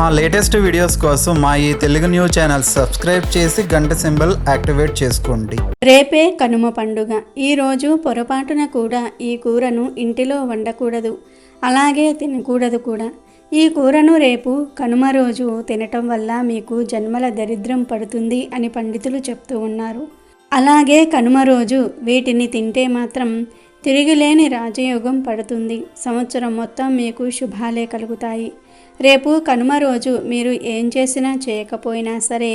మా latest videos కోసం మా ఈ తెలుగు న్యూస్ ఛానల్ సబ్స్క్రైబ్ చేసి గంట సింబల్ యాక్టివేట్ చేసుకోండి. రేపే కనుమ పండుగ. ఈరోజు పొరపాటున కూడా ఈ కూరను ఇంటిలో వండకూడదు, అలాగే తినకూడదు కూడా. ఈ కూరను రేపు కనుమ రోజు తినటం వల్ల మీకు జన్మల దరిద్రం పడుతుంది అని పండితులు చెప్తూ ఉన్నారు. అలాగే కనుమ రోజు వీటిని తింటే మాత్రం తిరిగిలేని రాజయోగం పడుతుంది. సంవత్సరం మొత్తం మీకు శుభాలే కలుగుతాయి. రేపు కనుమ రోజు మీరు ఏం చేసినా చేయకపోయినా సరే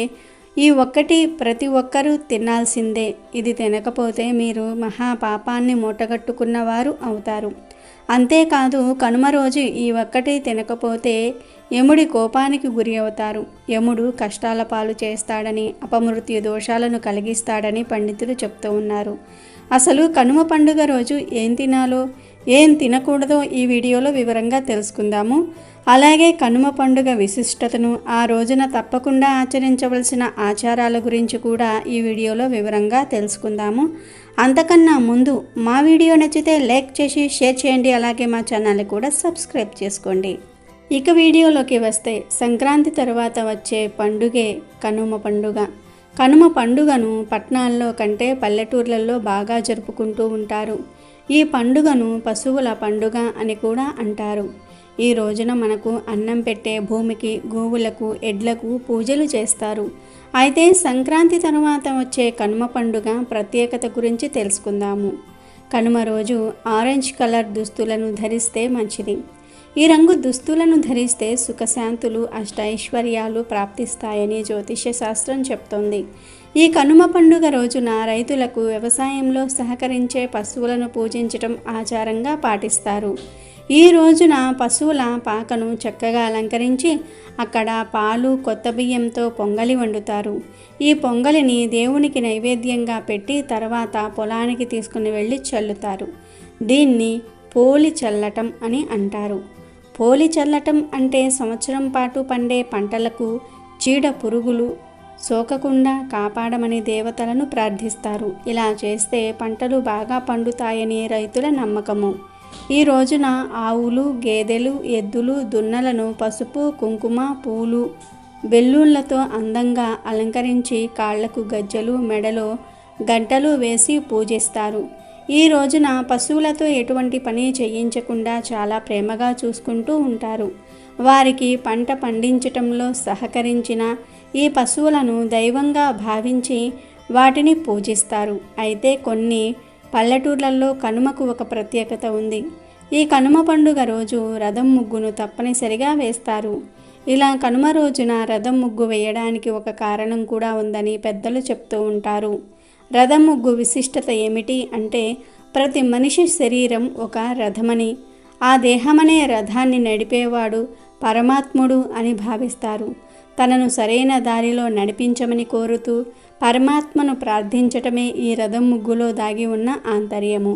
ఈ ఒక్కటి ప్రతి ఒక్కరూ తినాల్సిందే. ఇది తినకపోతే మీరు మహాపాపాన్ని మూటగట్టుకున్నవారు అవుతారు. అంతేకాదు కనుమ రోజు ఈ ఒక్కటి తినకపోతే యముడి కోపానికి గురి అవుతారు. యముడు కష్టాల పాలు చేస్తాడని, అపమృత్యు దోషాలను కలిగిస్తాడని పండితులు చెప్తూ ఉన్నారు. అసలు కనుమ పండుగ రోజు ఏం తినాలో ఏం తినకూడదో ఈ వీడియోలో వివరంగా తెలుసుకుందాము. అలాగే కనుమ పండుగ విశిష్టతను, ఆ రోజున తప్పకుండా ఆచరించవలసిన ఆచారాల గురించి కూడా ఈ వీడియోలో వివరంగా తెలుసుకుందాము. అంతకన్నా ముందు మా వీడియో నచ్చితే లైక్ చేసి షేర్ చేయండి. అలాగే మా ఛానల్ని కూడా సబ్స్క్రైబ్ చేసుకోండి. ఇక వీడియోలోకి వస్తే సంక్రాంతి తర్వాత వచ్చే పండుగే కనుమ పండుగ. కనుమ పండుగను పట్టణాల్లో కంటే పల్లెటూర్లలో బాగా జరుపుకుంటూ ఉంటారు. ఈ పండుగను పశువుల పండుగ అని కూడా అంటారు. ఈ రోజున మనకు అన్నం పెట్టే భూమికి, గోవులకు, ఎడ్లకు పూజలు చేస్తారు. అయితే సంక్రాంతి తర్వాత వచ్చే కనుమ పండుగ ప్రత్యేకత గురించి తెలుసుకుందాము. కనుమ రోజు ఆరెంజ్ కలర్ దుస్తులను ధరిస్తే మంచిది. ఈ రంగు దుస్తులను ధరిస్తే సుఖశాంతులు, అష్టైశ్వర్యాలు ప్రాప్తిస్తాయని జ్యోతిష్య శాస్త్రం చెప్తోంది. ఈ కనుమ పండుగ రోజున రైతులకు వ్యవసాయంలో సహకరించే పశువులను పూజించటం ఆచారంగా పాటిస్తారు. ఈ రోజున పశువుల పాకను చక్కగా అలంకరించి అక్కడ పాలు, కొత్త బియ్యంతో పొంగలి వండుతారు. ఈ పొంగలిని దేవునికి నైవేద్యంగా పెట్టి తర్వాత పొలానికి తీసుకుని వెళ్ళి చల్లుతారు. దీన్ని పోలి చల్లటం అని అంటారు. పోలి చల్లటం అంటే సంవత్సరం పాటు పండే పంటలకు చీడ పురుగులు సోకకుండా కాపాడమని దేవతలను ప్రార్థిస్తారు. ఇలా చేస్తే పంటలు బాగా పండుతాయని రైతుల నమ్మకము. ఈ రోజున ఆవులు, గేదెలు, ఎద్దులు, దున్నలను పసుపు, కుంకుమ, పూలు, బెలూన్లతో అందంగా అలంకరించి కాళ్లకు గజ్జలు, మెడలో గంటలు వేసి పూజిస్తారు. ఈ రోజున పశువులతో ఎటువంటి పని చేయించకుండా చాలా ప్రేమగా చూసుకుంటూ ఉంటారు. వారికి పంట పండించటంలో సహకరించిన ఈ పశువులను దైవంగా భావించి వాటిని పూజిస్తారు. అయితే కొన్ని పల్లెటూర్లలో కనుమకు ఒక ప్రత్యేకత ఉంది. ఈ కనుమ పండుగ రోజు రథం ముగ్గును తప్పనిసరిగా వేస్తారు. ఇలా కనుమ రోజున రథం ముగ్గు వేయడానికి ఒక కారణం కూడా ఉందని పెద్దలు చెప్తూ ఉంటారు. రథం ముగ్గు విశిష్టత ఏమిటి అంటే ప్రతి మనిషి శరీరం ఒక రథమని, ఆ దేహమనే రథాన్ని నడిపేవాడు పరమాత్ముడు అని భావిస్తారు. తనను సరైన దారిలో నడిపించమని కోరుతూ పరమాత్మను ప్రార్థించటమే ఈ రథం ముగ్గులో దాగి ఉన్న ఆంతర్యము.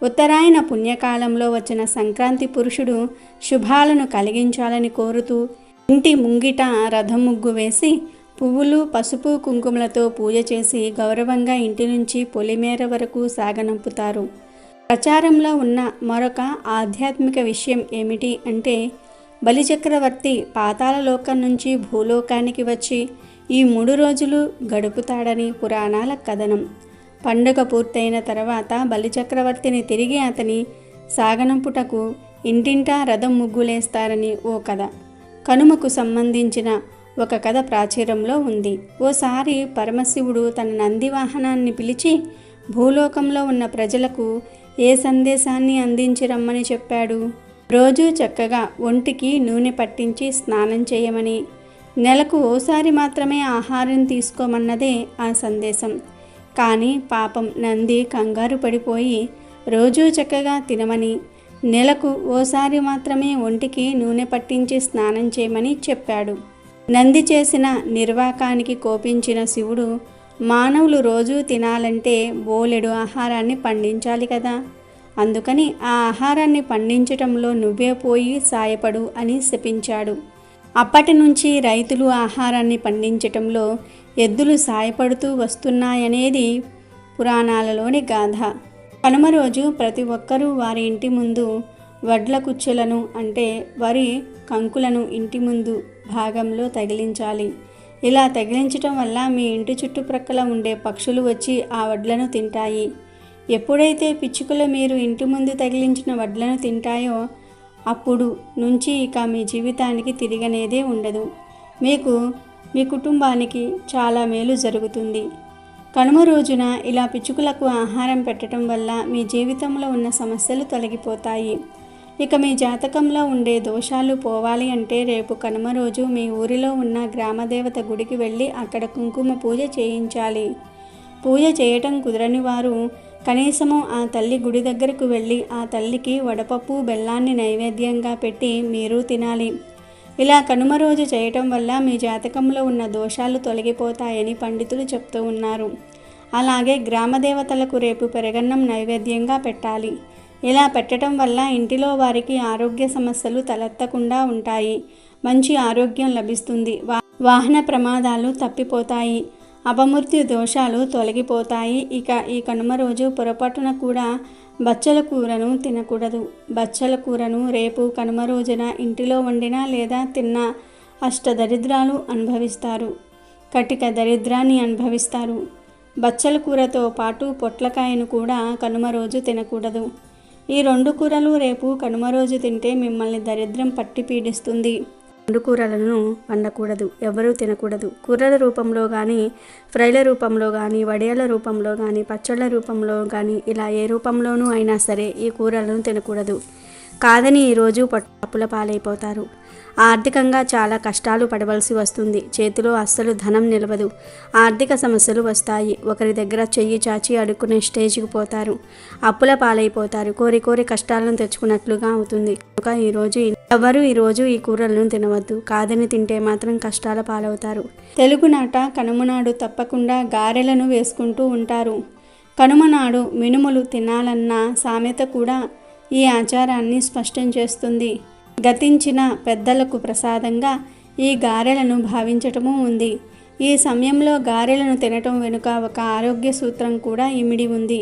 ఉత్తరాయణ పుణ్యకాలంలో వచ్చిన సంక్రాంతి పురుషుడు శుభాలను కలిగించాలని కోరుతూ ఇంటి ముంగిట రథం ముగ్గు వేసి పువ్వులు, పసుపు, కుంకుమలతో పూజ చేసి గౌరవంగా ఇంటి నుంచి పొలిమేర వరకు సాగనంపుతారు. ప్రచారంలో ఉన్న మరొక ఆధ్యాత్మిక విషయం ఏమిటి అంటే బలిచక్రవర్తి పాతాళ లోకం నుంచి భూలోకానికి వచ్చి ఈ 3 రోజులు గడుపుతాడని పురాణాల కథనం. పండుగ పూర్తయిన తర్వాత బలిచక్రవర్తిని తిరిగి అతని సాగనంపుటకు ఇంటింటా రథం ముగ్గులేస్తారని ఓ కథ. కనుమకు సంబంధించిన ఒక కథ ప్రాచుర్యంలో ఉంది. ఓసారి పరమశివుడు తన నంది వాహనాన్ని పిలిచి భూలోకంలో ఉన్న ప్రజలకు ఏ సందేశాన్ని అందించి రమ్మని చెప్పాడు. రోజు చక్కగా ఒంటికి నూనె పట్టించి స్నానం చేయమని, నెలకు ఓసారి మాత్రమే ఆహారం తీసుకోమన్నదే ఆ సందేశం. కానీ పాపం నంది కంగారు పడిపోయి రోజూ చక్కగా తినమని, నెలకు ఓసారి మాత్రమే ఒంటికి నూనె పట్టించి స్నానం చేయమని చెప్పాడు. నంది చేసిన నిర్వాకానికి కోపించిన శివుడు, మానవులు రోజూ తినాలంటే బోలెడు ఆహారాన్ని పండించాలి కదా, అందుకని ఆ ఆహారాన్ని పండించటంలో నువ్వే పోయి సాయపడు అని శపించాడు. అప్పటి నుంచి రైతులు ఆహారాన్ని పండించటంలో ఎద్దులు సాయపడుతూ వస్తున్నాయనేది పురాణాలలోని గాథ. కనుమ రోజు ప్రతి ఒక్కరూ వారి ఇంటి ముందు వడ్ల కుచ్చులను అంటే వరి కంకులను ఇంటి ముందు భాగంలో తగిలించాలి. ఇలా తగిలించటం వల్ల మీ ఇంటి చుట్టుప్రక్కల ఉండే పక్షులు వచ్చి ఆ వడ్లను తింటాయి. ఎప్పుడైతే పిచ్చుకలు మీరు ఇంటి ముందు తగిలించిన వడ్లను తింటాయో అప్పుడు నుంచి ఇక మీ జీవితానికి తిరిగనేదే ఉండదు. మీకు మీ కుటుంబానికి చాలా మేలు జరుగుతుంది. కనుమ రోజున ఇలా పిచ్చుకలకు ఆహారం పెట్టడం వల్ల మీ జీవితంలో ఉన్న సమస్యలు తొలగిపోతాయి. ఇక మీ జాతకంలో ఉండే దోషాలు పోవాలి అంటే రేపు కనుమ రోజు మీ ఊరిలో ఉన్న గ్రామదేవత గుడికి వెళ్ళి అక్కడ కుంకుమ పూజ చేయించాలి. పూజ చేయటం కుదరని వారు కనీసము ఆ తల్లి గుడి దగ్గరకు వెళ్ళి ఆ తల్లికి వడపప్పు బెల్లాన్ని నైవేద్యంగా పెట్టి మీరు తినాలి. ఇలా కనుమ రోజు చేయటం వల్ల మీ జాతకంలో ఉన్న దోషాలు తొలగిపోతాయని పండితులు చెప్తూ ఉన్నారు. అలాగే గ్రామదేవతలకు రేపు పెరగన్నం నైవేద్యంగా పెట్టాలి. ఇలా పెట్టడం వల్ల ఇంటిలో వారికి ఆరోగ్య సమస్యలు తలెత్తకుండా ఉంటాయి. మంచి ఆరోగ్యం లభిస్తుంది. వాహన ప్రమాదాలు తప్పిపోతాయి. అపమృత్యు దోషాలు తొలగిపోతాయి. ఇక ఈ కనుమ రోజు పొరపాటున కూడా బచ్చల కూరను తినకూడదు. బచ్చల కూరను రేపు కనుమ రోజున ఇంటిలో వండినా లేదా తిన్నా అష్టదరిద్రాలు అనుభవిస్తారు. కటిక దరిద్రాన్ని అనుభవిస్తారు. బచ్చల కూరతో పాటు పొట్లకాయను కూడా కనుమ రోజు తినకూడదు. ఈ 2 కూరలు రేపు కనుమ రోజు తింటే మిమ్మల్ని దరిద్రం పట్టి పీడిస్తుంది. 2 కూరలను వండకూడదు, ఎవరూ తినకూడదు. కూరల రూపంలో కానీ, ఫ్రైల రూపంలో కానీ, వడియాల రూపంలో కానీ, పచ్చళ్ళ రూపంలో కానీ ఇలా ఏ రూపంలోనూ అయినా సరే ఈ కూరలను తినకూడదు. కాదని ఈరోజు అప్పుల పాలైపోతారు. ఆర్థికంగా చాలా కష్టాలు పడవలసి వస్తుంది. చేతిలో అస్సలు ధనం నిలవదు. ఆర్థిక సమస్యలు వస్తాయి. ఒకరి దగ్గర చెయ్యి చాచి అడుక్కునే స్టేజ్కి పోతారు. అప్పుల పాలైపోతారు. కోరి కష్టాలను తెచ్చుకున్నట్లుగా అవుతుంది. కనుక ఈరోజు ఈ కూరలను తినవద్దు. కాదని తింటే మాత్రం కష్టాల పాలవుతారు. తెలుగునాట కనుమనాడు తప్పకుండా గారెలను వేసుకుంటూ ఉంటారు. కనుమనాడు మినుములు తినాలన్న సామెత కూడా ఈ ఆచారాన్ని స్పష్టం చేస్తుంది. గతించిన పెద్దలకు ప్రసాదంగా ఈ గారెలను భావించటము ఉంది. ఈ సమయంలో గారెలను తినటం వెనుక ఒక ఆరోగ్య సూత్రం కూడా ఇమిడి ఉంది.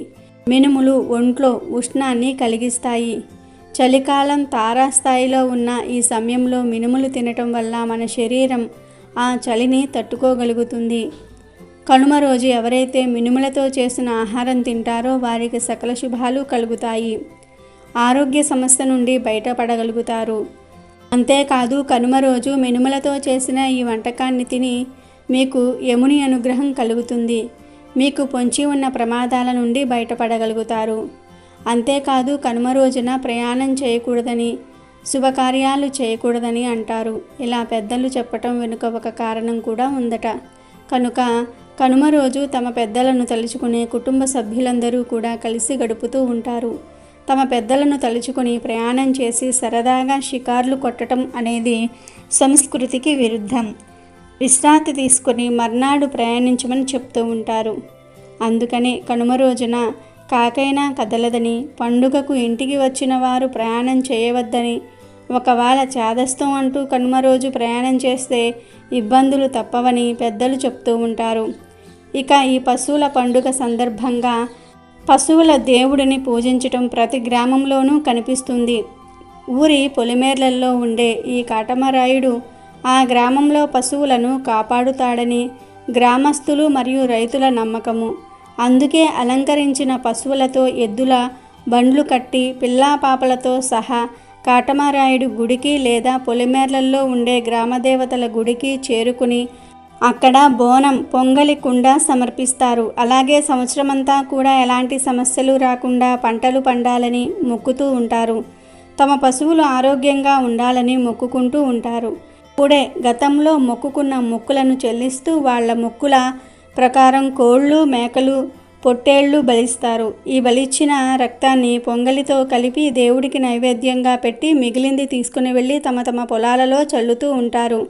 మినుములు ఒంట్లో ఉష్ణాన్ని కలిగిస్తాయి. చలికాలం తారాస్థాయిలో ఉన్న ఈ సమయంలో మినుములు తినటం వల్ల మన శరీరం ఆ చలిని తట్టుకోగలుగుతుంది. కనుమ రోజు ఎవరైతే మినుములతో చేసిన ఆహారం తింటారో వారికి సకల శుభాలు కలుగుతాయి. ఆరోగ్య సమస్య నుండి బయటపడగలుగుతారు. అంతేకాదు కనుమ రోజు మినుములతో చేసిన ఈ వంటకాన్ని తిని మీకు యముని అనుగ్రహం కలుగుతుంది. మీకు పొంచి ఉన్న ప్రమాదాల నుండి బయటపడగలుగుతారు. అంతేకాదు కనుమ రోజున ప్రయాణం చేయకూడదని, శుభకార్యాలు చేయకూడదని అంటారు. ఇలా పెద్దలు చెప్పటం వెనుక ఒక కారణం కూడా ఉందట. కనుక కనుమ రోజు తమ పెద్దలను తలుచుకునే కుటుంబ సభ్యులందరూ కూడా కలిసి గడుపుతూ ఉంటారు. తమ పెద్దలను తలుచుకుని ప్రయాణం చేసి సరదాగా షికార్లు కొట్టడం అనేది సంస్కృతికి విరుద్ధం. విశ్రాంతి తీసుకుని మర్నాడు ప్రయాణించమని చెప్తూ ఉంటారు. అందుకనే కనుమ రోజున కాకైనా కదలదని, పండుగకు ఇంటికి వచ్చిన వారు ప్రయాణం చేయవద్దని, ఒకవేళ చాదస్తం అంటూ కనుమ రోజు ప్రయాణం చేస్తే ఇబ్బందులు తప్పవని పెద్దలు చెప్తూ ఉంటారు. ఇక ఈ పశువుల పండుగ సందర్భంగా పశువుల దేవుడిని పూజించటం ప్రతి గ్రామంలోనూ కనిపిస్తుంది. ఊరి పొలిమేర్లలో ఉండే ఈ కాటమరాయుడు ఆ గ్రామంలో పశువులను కాపాడుతాడని గ్రామస్తులు మరియు రైతుల నమ్మకము. అందుకే అలంకరించిన పశువులతో ఎద్దుల బండ్లు కట్టి పిల్లాపాపలతో సహా కాటమరాయుడు గుడికి లేదా పొలిమేర్లలో ఉండే గ్రామదేవతల గుడికి చేరుకుని అక్కడ బోనం, పొంగలి కుండ సమర్పిస్తారు. అలాగే సంవత్సరమంతా కూడా ఎలాంటి సమస్యలు రాకుండా పంటలు పండాలని మొక్కుతూ ఉంటారు. తమ పశువులు ఆరోగ్యంగా ఉండాలని మొక్కుకుంటూ ఉంటారు. ఇప్పుడే గతంలో మొక్కుకున్న మొక్కులను చెల్లిస్తూ వాళ్ళ మొక్కుల ప్రకారం కోళ్ళు, మేకలు, పొట్టేళ్లు బలిస్తారు. ఈ బలిచ్చిన రక్తాన్ని పొంగలితో కలిపి దేవుడికి నైవేద్యంగా పెట్టి మిగిలింది తీసుకుని వెళ్ళి తమ పొలాలలో చల్లుతూ ఉంటారు.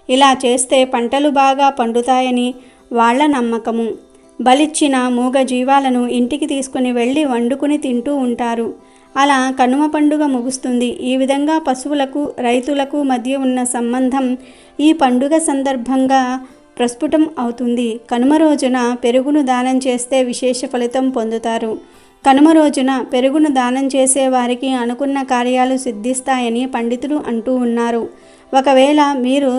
ఇలా చేస్తే పంటలు బాగా పండుతాయని వాళ్ళ నమ్మకము. బలిచ్చిన మూగ జీవాలను ఇంటికి తీసుకుని వెళ్ళి వండుకుని తింటూ ఉంటారు. అలా కనుమ పండుగ ముగుస్తుంది. ఈ విధంగా పశువులకు, రైతులకు మధ్య ఉన్న సంబంధం ఈ పండుగ సందర్భంగా ప్రస్ఫుటం అవుతుంది. కనుమ రోజున పెరుగును దానం చేస్తే విశేష ఫలితం పొందుతారు. కనుమ రోజున పెరుగును దానం చేసే వారికి అనుకున్న కార్యాలు సిద్ధిస్తాయని పండితులు అంటూ ఉన్నారు. ఒకవేళ మీరు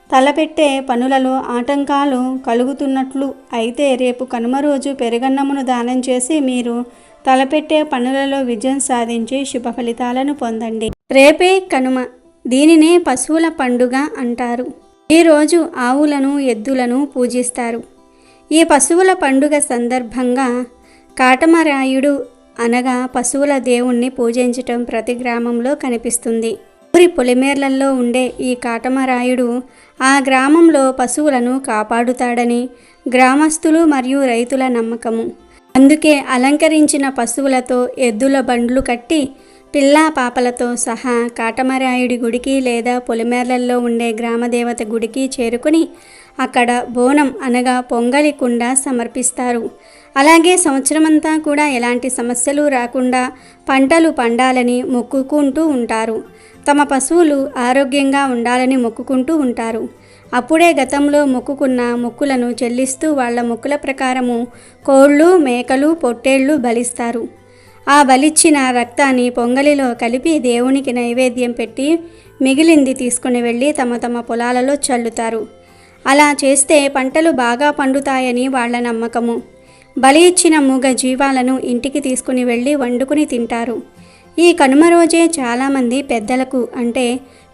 తలపెట్టే పనులలో ఆటంకాలు కలుగుతున్నట్లు అయితే రేపు కనుమ రోజు పెరుగన్నమును దానం చేసి మీరు తలపెట్టే పనులలో విజయం సాధించి శుభ ఫలితాలను పొందండి. రేపే కనుమ, దీనినే పశువుల పండుగ అంటారు. ఈరోజు ఆవులను, ఎద్దులను పూజిస్తారు. ఈ పశువుల పండుగ సందర్భంగా కాటమరాయుడు అనగా పశువుల దేవుణ్ణి పూజించటం ప్రతి గ్రామంలో కనిపిస్తుంది. ఊరి పొలిమేర్లలో ఉండే ఈ కాటమరాయుడు ఆ గ్రామంలో పశువులను కాపాడుతాడని గ్రామస్తులు మరియు రైతుల నమ్మకము. అందుకే అలంకరించిన పశువులతో ఎద్దుల బండ్లు కట్టి పిల్లా పాపలతో సహా కాటమరాయుడి గుడికి లేదా పొలిమేర్లలో ఉండే గ్రామదేవత గుడికి చేరుకుని అక్కడ బోనం అనగా పొంగలి కుండ సమర్పిస్తారు. అలాగే సంవత్సరమంతా కూడా ఎలాంటి సమస్యలు రాకుండా పంటలు పండాలని మొక్కుకుంటూ ఉంటారు. తమ పశువులు ఆరోగ్యంగా ఉండాలని మొక్కుకుంటూ ఉంటారు. అప్పుడే గతంలో మొక్కుకున్న మొక్కులను చెల్లిస్తూ వాళ్ళ మొక్కుల ప్రకారము కోళ్ళు, మేకలు, పొట్టేళ్ళు బలిస్తారు. ఆ బలిచ్చిన రక్తాన్ని పొంగలిలో కలిపి దేవునికి నైవేద్యం పెట్టి మిగిలింది తీసుకుని వెళ్ళి తమ తమ పొలాలలో చల్లుతారు. అలా చేస్తే పంటలు బాగా పండుతాయని వాళ్ళ నమ్మకము. బలి ఇచ్చిన మూగ జీవాలను ఇంటికి తీసుకుని వెళ్ళి వండుకుని తింటారు. ఈ కనుమ రోజే చాలామంది పెద్దలకు అంటే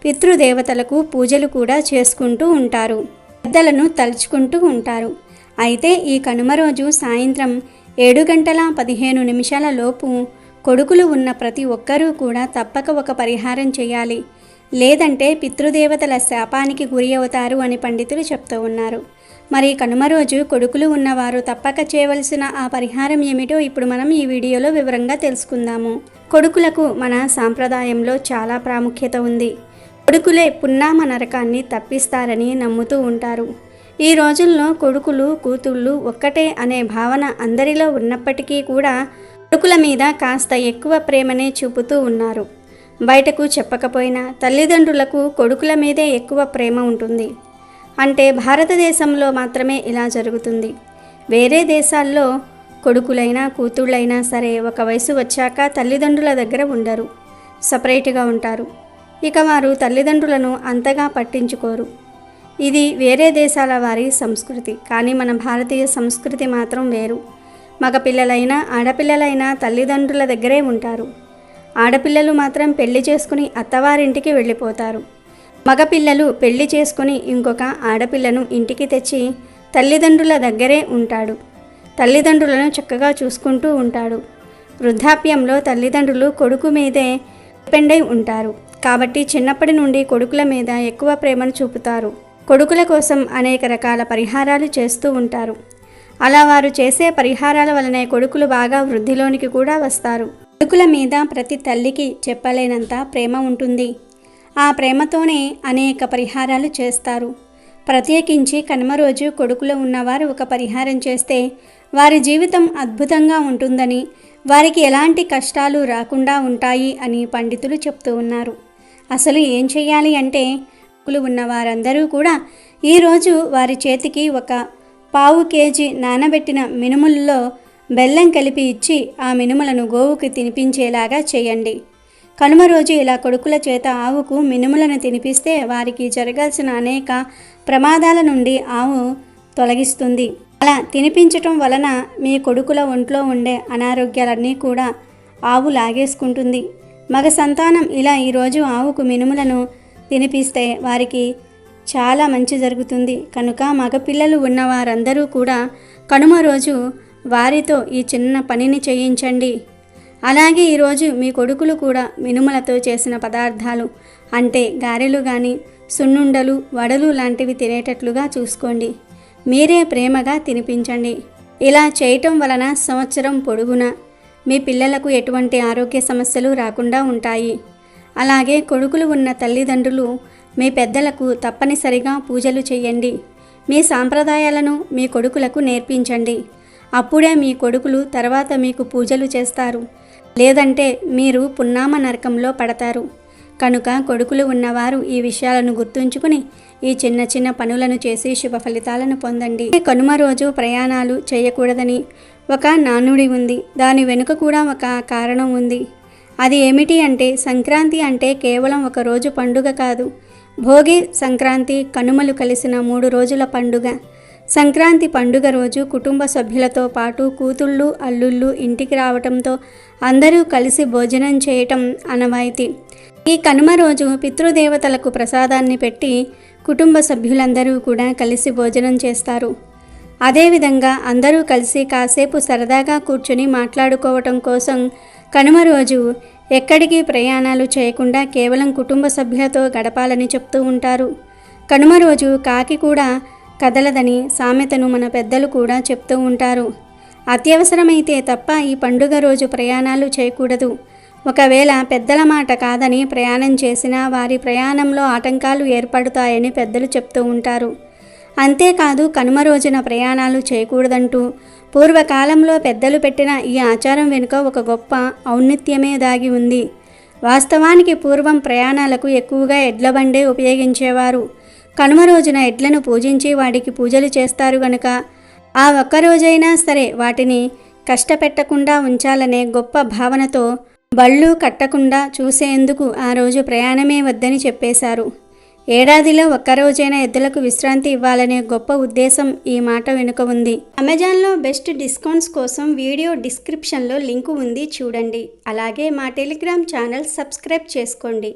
పితృదేవతలకు పూజలు కూడా చేసుకుంటూ ఉంటారు. పెద్దలను తలుచుకుంటూ ఉంటారు. అయితే ఈ కనుమ రోజు సాయంత్రం 7:15 లోపు కొడుకులు ఉన్న ప్రతి ఒక్కరూ కూడా తప్పక ఒక పరిహారం చేయాలి. లేదంటే పితృదేవతల శాపానికి గురి అవుతారు అని పండితులు చెప్తూ ఉన్నారు. మరి కనుమ రోజు కొడుకులు ఉన్నవారు తప్పక చేయవలసిన ఆ పరిహారం ఏమిటో ఇప్పుడు మనం ఈ వీడియోలో వివరంగా తెలుసుకుందాము. కొడుకులకు మన సాంప్రదాయంలో చాలా ప్రాముఖ్యత ఉంది. కొడుకులే పున్నామ నరకాన్ని తప్పిస్తారని నమ్ముతూ ఉంటారు. ఈ రోజుల్లో కొడుకులు, కూతుళ్ళు ఒక్కటే అనే భావన అందరిలో ఉన్నప్పటికీ కూడా కొడుకుల మీద కాస్త ఎక్కువ ప్రేమనే చూపుతూ ఉన్నారు. బయటకు చెప్పకపోయినా తల్లిదండ్రులకు కొడుకుల మీదే ఎక్కువ ప్రేమ ఉంటుంది. అంటే భారతదేశంలో మాత్రమే ఇలా జరుగుతుంది. వేరే దేశాల్లో కొడుకులైనా కూతుళ్ళైనా సరే ఒక వయసు వచ్చాక తల్లిదండ్రుల దగ్గర ఉండరు, సపరేట్గా ఉంటారు. ఇక వారు తల్లిదండ్రులను అంతగా పట్టించుకోరు. ఇది వేరే దేశాల వారి సంస్కృతి. కానీ మన భారతీయ సంస్కృతి మాత్రం వేరు. మగపిల్లలైనా ఆడపిల్లలైనా తల్లిదండ్రుల దగ్గరే ఉంటారు. ఆడపిల్లలు మాత్రం పెళ్లి చేసుకుని అత్తవారింటికి వెళ్ళిపోతారు. మగపిల్లలు పెళ్లి చేసుకుని ఇంకొక ఆడపిల్లను ఇంటికి తెచ్చి తల్లిదండ్రుల దగ్గరే ఉంటాడు. తల్లిదండ్రులను చక్కగా చూసుకుంటూ ఉంటాడు. వృద్ధాప్యంలో తల్లిదండ్రులు కొడుకు మీదే డిపెండ్ అయి ఉంటారు. కాబట్టి చిన్నప్పటి నుండి కొడుకుల మీద ఎక్కువ ప్రేమను చూపుతారు. కొడుకుల కోసం అనేక రకాల పరిహారాలు చేస్తూ ఉంటారు. అలా వారు చేసే పరిహారాల వలనే కొడుకులు బాగా వృద్ధిలోనికి కూడా వస్తారు. కొడుకుల మీద ప్రతి తల్లికి చెప్పలేనంత ప్రేమ ఉంటుంది. ఆ ప్రేమతోనే అనేక పరిహారాలు చేస్తారు. ప్రత్యేకించి కనుమ రోజు కొడుకులు ఉన్నవారు ఒక పరిహారం చేస్తే వారి జీవితం అద్భుతంగా ఉంటుందని, వారికి ఎలాంటి కష్టాలు రాకుండా ఉంటాయి అని పండితులు చెప్తూ ఉన్నారు. అసలు ఏం చెయ్యాలి అంటే కొడుకులు ఉన్న వారందరూ కూడా ఈరోజు వారి చేతికి ఒక 1/4 కేజీ నానబెట్టిన మినుముల్లో బెల్లం కలిపి ఇచ్చి ఆ మినుములను గోవుకి తినిపించేలాగా చేయండి. కనుమ రోజు ఇలా కొడుకుల చేత ఆవుకు మినుములను తినిపిస్తే వారికి జరగాల్సిన అనేక ప్రమాదాల నుండి ఆవు తొలగిస్తుంది. అలా తినిపించటం వలన మీ కొడుకుల ఒంట్లో ఉండే అనారోగ్యాలన్నీ కూడా ఆవు లాగేసుకుంటుంది. మగ సంతానం ఇలా ఈరోజు ఆవుకు మినుములను తినిపిస్తే వారికి చాలా మంచి జరుగుతుంది. కనుక మగపిల్లలు ఉన్నవారందరూ కూడా కనుమ రోజు వారితో ఈ చిన్న పనిని చేయించండి. అలాగే ఈరోజు మీ కొడుకులు కూడా మినుములతో చేసిన పదార్థాలు అంటే గారెలు కానీ సున్నుండలు, వడలు లాంటివి తినేటట్లుగా చూసుకోండి. మీరే ప్రేమగా తినిపించండి. ఇలా చేయటం వలన సంవత్సరం పొడుగునా మీ పిల్లలకు ఎటువంటి ఆరోగ్య సమస్యలు రాకుండా ఉంటాయి. అలాగే కొడుకులు ఉన్న తల్లిదండ్రులు మీ పెద్దలకు తప్పనిసరిగా పూజలు చేయండి. మీ సాంప్రదాయాలను మీ కొడుకులకు నేర్పించండి. అప్పుడే మీ కొడుకులు తర్వాత మీకు పూజలు చేస్తారు. లేదంటే మీరు పున్నామ నరకంలో పడతారు. కనుక కొడుకులు ఉన్నవారు ఈ విషయాలను గుర్తుంచుకుని ఈ చిన్న చిన్న పనులను చేసి శుభ ఫలితాలను పొందండి. కనుమ రోజు ప్రయాణాలు చేయకూడదని ఒక నానుడి ఉంది. దాని వెనుక కూడా ఒక కారణం ఉంది. అది ఏమిటి అంటే సంక్రాంతి అంటే కేవలం ఒక రోజు పండుగ కాదు. భోగి, సంక్రాంతి, కనుమలు కలిసిన 3 రోజుల పండుగ. సంక్రాంతి పండుగ రోజు కుటుంబ సభ్యులతో పాటు కూతుళ్ళు, అల్లుళ్ళు ఇంటికి రావటంతో అందరూ కలిసి భోజనం చేయటం ఆనవాయితీ. ఈ కనుమ రోజు పితృదేవతలకు ప్రసాదాన్ని పెట్టి కుటుంబ సభ్యులందరూ కూడా కలిసి భోజనం చేస్తారు. అదేవిధంగా అందరూ కలిసి కాసేపు సరదాగా కూర్చొని మాట్లాడుకోవటం కోసం కనుమ రోజు ఎక్కడికి ప్రయాణాలు చేయకుండా కేవలం కుటుంబ సభ్యులతో గడపాలని చెప్తూ ఉంటారు. కనుమ రోజు కాకి కూడా కదలదని సామెతను మన పెద్దలు కూడా చెప్తూ ఉంటారు. అత్యవసరమైతే తప్ప ఈ పండుగ రోజు ప్రయాణాలు చేయకూడదు. ఒకవేళ పెద్దల మాట కాదని ప్రయాణం చేసినా వారి ప్రయాణంలో ఆటంకాలు ఏర్పడతాయని పెద్దలు చెప్తూ ఉంటారు. అంతేకాదు కనుమ రోజున ప్రయాణాలు చేయకూడదంటూ పూర్వకాలంలో పెద్దలు పెట్టిన ఈ ఆచారం వెనుక ఒక గొప్ప ఔన్నత్యమే దాగి ఉంది. వాస్తవానికి పూర్వం ప్రయాణాలకు ఎక్కువగా ఎడ్ల బండే ఉపయోగించేవారు. కనుమ రోజున ఎడ్లను పూజించి వాటికి పూజలు చేస్తారు గనుక ఆ ఒక్కరోజైనా సరే వాటిని కష్టపెట్టకుండా ఉంచాలనే గొప్ప భావనతో బళ్ళు కట్టకుండా చూసేందుకు ఆ రోజు ప్రయాణమే వద్దని చెప్పేశారు. ఏడాదిలో ఒక్కరోజైనా ఎద్దులకు విశ్రాంతి ఇవ్వాలనే గొప్ప ఉద్దేశం ఈ మాట వెనుక ఉంది. అమెజాన్లో బెస్ట్ డిస్కౌంట్స్ కోసం వీడియో డిస్క్రిప్షన్లో లింకు ఉంది, చూడండి. అలాగే మా టెలిగ్రామ్ ఛానల్ సబ్స్క్రైబ్ చేసుకోండి.